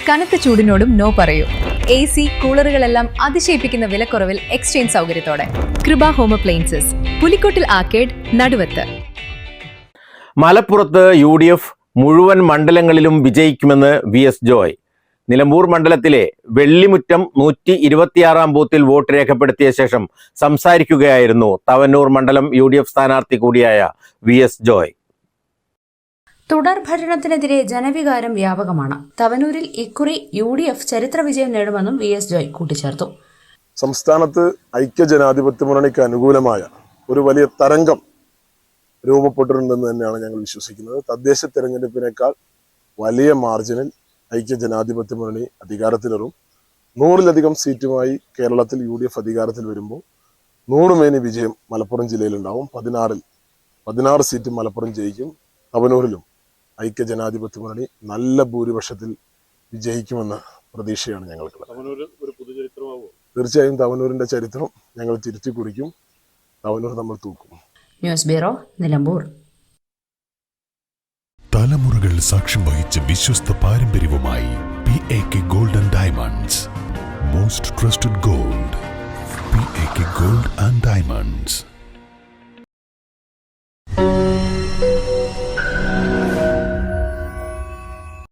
കനത്ത ചൂടിനോടും നോ പറയൂ. AC, കൂളറുകളെല്ലാം അതിശയിപ്പിക്കുന്ന വിലക്കുറവിൽ എക്സ്ചേഞ്ച് സൗകര്യത്തോടെ. കൃപ ഹോം അപ്ലയൻസസ്, പുലിക്കോട്ടിൽ ആർക്കേഡ്, നടുവത്ത്. മലപ്പുറത്ത് UDF മുഴുവൻ മണ്ഡലങ്ങളിലും വിജയിക്കുമെന്ന് VS ജോയ്. നിലമ്പൂർ മണ്ഡലത്തിലെ വെള്ളിമുറ്റം 126 ബൂത്തിൽ വോട്ട് രേഖപ്പെടുത്തിയ ശേഷം സംസാരിക്കുകയായിരുന്നു തവനൂർ മണ്ഡലം UDF സ്ഥാനാർത്ഥി കൂടിയായ VS ജോയ്. തുടർ ഭരണത്തിനെതിരെ ജനവികാരം വ്യാപകമാണ്. തവനൂരിൽ ഇക്കുറി UDF ചരിത്ര വിജയം നേടുമെന്നും VS ജോയ് കൂട്ടിച്ചേർത്തു. സംസ്ഥാനത്ത് ഐക്യജനാധിപത്യ മുന്നണിക്ക് അനുകൂലമായ ഒരു വലിയ തരംഗം രൂപപ്പെട്ടിട്ടുണ്ടെന്ന് തന്നെയാണ് ഞങ്ങൾ വിശ്വസിക്കുന്നത്. തദ്ദേശ തെരഞ്ഞെടുപ്പിനേക്കാൾ വലിയ മാർജിനിൽ ഐക്യജനാധിപത്യ മുന്നണി അധികാരത്തിലേറും. 100-ലധികം സീറ്റുമായി കേരളത്തിൽ UDF അധികാരത്തിൽ വരുമ്പോൾ 100 മേനി വിജയം മലപ്പുറം ജില്ലയിലുണ്ടാവും. 16 സീറ്റ് മലപ്പുറം ജയിക്കും. തവനൂരിലും ഐക്യജനാധിപത്യ മുന്നണി നല്ല ഭൂരിപക്ഷത്തിൽ വിജയിക്കുമെന്ന പ്രതീക്ഷയാണ് ഞങ്ങൾക്കുള്ളത്. തീർച്ചയായും തവനൂരിന്റെ ചരിത്രം ഞങ്ങൾ തിരുത്തി കുറിക്കും. തവനൂർ നമ്മൾ തൂക്കും. News bureau, Nilambur. തലമുറകൾ സാക്ഷ്യം വഹിച്ച വിശ്വസ്ത പാരമ്പര്യവുമായി PAK Gold and Diamonds. Most trusted gold. PAK Gold and Diamonds.